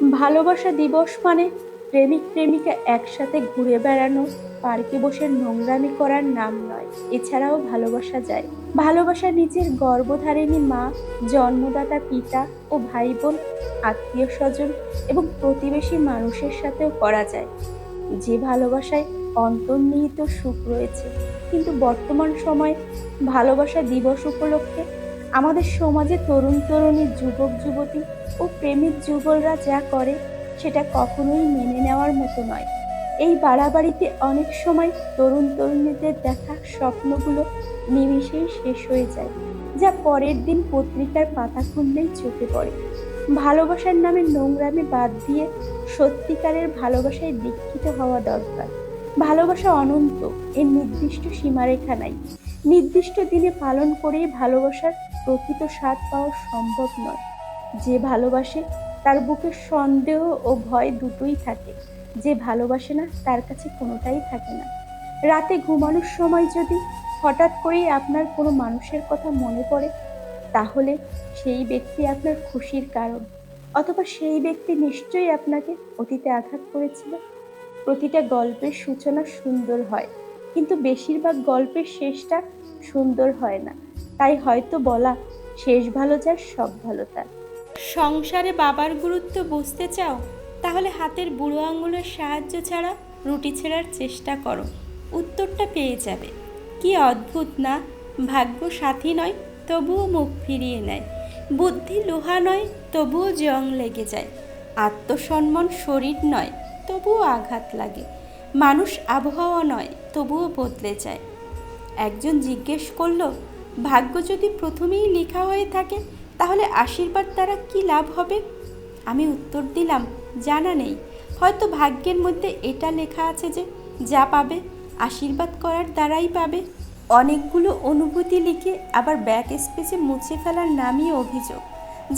ভালোবাসা দিবস মানে প্রেমিক প্রেমিকা একসাথে ঘুরে বেড়ানো, পার্কে বসে নোংরামি করার নাম নয়। এছাড়াও ভালোবাসা যায়। ভালোবাসা নিজের গর্ভধারিণী মা, জন্মদাতা পিতা ও ভাই বোন, আত্মীয় স্বজন এবং প্রতিবেশী মানুষের সাথেও করা যায়। যে ভালোবাসায় অন্তর্নিহিত সুখ রয়েছে। কিন্তু বর্তমান সময়ে ভালোবাসা দিবস উপলক্ষে আমাদের সমাজে তরুণ তরুণী, যুবক যুবতী ও প্রেমিক যুগলরা যা করে সেটা কখনোই মেনে নেওয়ার মতো নয়। এই বাড়াবাড়িতে অনেক সময় তরুণ তরুণীদের দেখা স্বপ্নগুলো নিমিষেই শেষ হয়ে যায়, যা পরের দিন পত্রিকার পাতা খুললেই চোখে পড়ে। ভালোবাসার নামে নোংরামি বাদ দিয়ে সত্যিকারের ভালোবাসায় দীক্ষিত হওয়া দরকার। ভালোবাসা অনন্ত, এর নির্দিষ্ট সীমারেখা নাই। নির্দিষ্ট দিনে পালন করেই ভালোবাসার প্রকৃত স্বাদ পাওয়া সম্ভব নয়। যে ভালোবাসে তার বুকে সন্দেহ ও ভয় দুটোই থাকে। যে ভালোবাসে না তার কাছে কোনোটাই থাকে না। রাতে ঘুমানোর সময় যদি হঠাৎ করেই আপনার কোনো মানুষের কথা মনে পড়ে, তাহলে সেই ব্যক্তি আপনার খুশির কারণ, অথবা সেই ব্যক্তি নিশ্চয়ই আপনাকে অতীতে আঘাত করেছিল। প্রতিটা গল্পের সূচনা সুন্দর হয়, কিন্তু বেশিরভাগ গল্পের শেষটা সুন্দর হয় না। তাই হয়তো বলা, শেষ ভালো যার সব ভালো তার। সংসারে বাবার গুরুত্ব বুঝতে চাও? তাহলে হাতের বুড়ো আঙুলের সাহায্য ছাড়া রুটি ছেঁড়ার চেষ্টা করো, উত্তরটা পেয়ে যাবে। কি অদ্ভুত না! ভাগ্য সাথী নয়, তবুও মুখ ফিরিয়ে নেয়। বুদ্ধি লোহা নয়, তবুও জং লেগে যায়। আত্মসম্মান শরীর নয়, তবুও আঘাত লাগে। মানুষ আবহাওয়া নয়, তবুও বদলে যায়। একজন জিজ্ঞেস করলো, ভাগ্য যদি প্রথমেই লেখা হয়ে থাকে তাহলে আশীর্বাদ দ্বারা কি লাভ হবে? আমি উত্তর দিলাম, জানা নেই। হয়তো ভাগ্যের মধ্যে এটা লেখা আছে যে যা পাবে আশীর্বাদ করার দ্বারাই পাবে। অনেকগুলো অনুভূতি লিখে আবার ব্যাক স্পেসে মুছে ফেলার নামই অভিযোগ,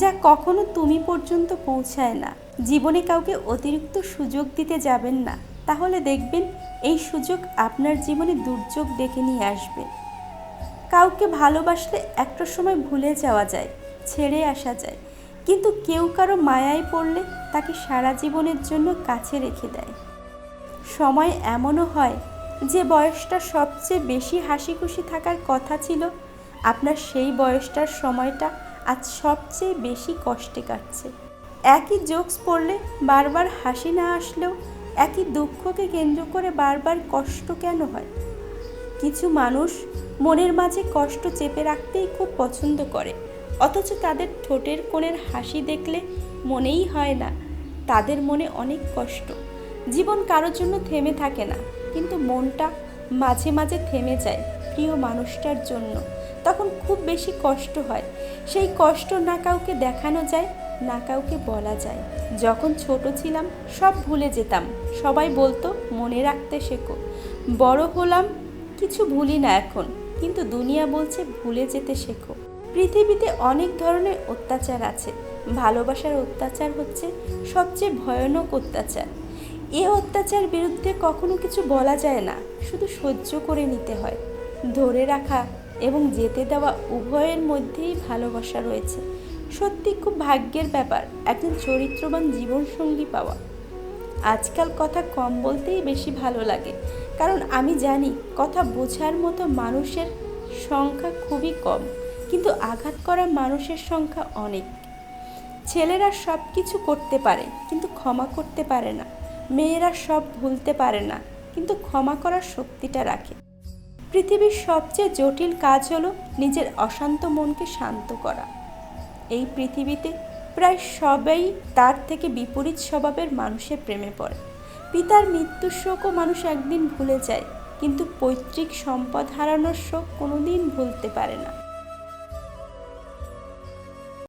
যা কখনো তুমি পর্যন্ত পৌঁছায় না। জীবনে কাউকে অতিরিক্ত সুযোগ দিতে যাবেন না, তাহলে দেখবেন এই সুযোগ আপনার জীবনে দুর্যোগ ডেকে নিয়ে আসবে। কাউকে ভালোবাসলে একটা সময় ভুলে যাওয়া যায়, ছেড়ে আসা যায়, কিন্তু কেউ কারো মায়ায় পড়লে তাকে সারা জীবনের জন্য কাছে রেখে দেয়। সময় এমনও হয়, যে বয়সটা সবচেয়ে বেশি হাসি খুশি থাকার কথা ছিল, আপনার সেই বয়সটার সময়টা আজ সবচেয়ে বেশি কষ্টে কাটছে। একই জোকস পড়লে বারবার হাসি না আসলেও একই দুঃখকে কেন্দ্র করে বারবার কষ্ট কেন হয়? কিছু মানুষ মনের মাঝে কষ্ট চেপে রাখতেই খুব পছন্দ করে, অথচ তাদের ঠোঁটের কোণের হাসি দেখলে মনেই হয় না তাদের মনে অনেক কষ্ট। জীবন কারোর জন্য থেমে থাকে না, কিন্তু মনটা মাঝে মাঝে থেমে যায় প্রিয় মানুষটার জন্য। তখন খুব বেশি কষ্ট হয়। সেই কষ্ট না কাউকে দেখানো যায়, না কাউকে বলা যায়। যখন ছোট ছিলাম সব ভুলে যেতাম, সবাই বলতো মনে রাখতে শেখো। বড় হলাম, কিছু ভুলি না এখন, কিন্তু দুনিয়া বলছে ভুলে যেতে শেখো। পৃথিবীতে অনেক ধরনের অত্যাচার আছে, ভালোবাসার অত্যাচার হচ্ছে সবচেয়ে ভয়ানক অত্যাচার। এ অত্যাচার বিরুদ্ধে কখনো কিছু বলা যায় না, শুধু সহ্য করে নিতে হয়। ধরে রাখা এবং যেতে দেওয়া উভয়ের মধ্যেই ভালোবাসা রয়েছে। সত্যি খুব ভাগ্যের ব্যাপার একজন চরিত্রবান জীবনসঙ্গী পাওয়া। আজকাল কথা কম বলতেই বেশি ভালো লাগে, কারণ আমি জানি কথা বোঝার মতো মানুষের সংখ্যা খুবই কম, কিন্তু আঘাত করা মানুষের সংখ্যা অনেক। ছেলেরা সব কিছু করতে পারে কিন্তু ক্ষমা করতে পারে না। মেয়েরা সব ভুলতে পারে না, কিন্তু ক্ষমা করার শক্তিটা রাখে। পৃথিবীর সবচেয়ে জটিল কাজ হলো নিজের অশান্ত মনকে শান্ত করা। এই পৃথিবীতে প্রায় সবাই তার থেকে বিপরীত স্বভাবের মানুষের প্রেমে পড়ে। পিতার মৃত্যুর শোকও মানুষ একদিন ভুলে যায়, কিন্তু পৈতৃক সম্পদ হারানোর শোক কোনোদিন ভুলতে পারে না।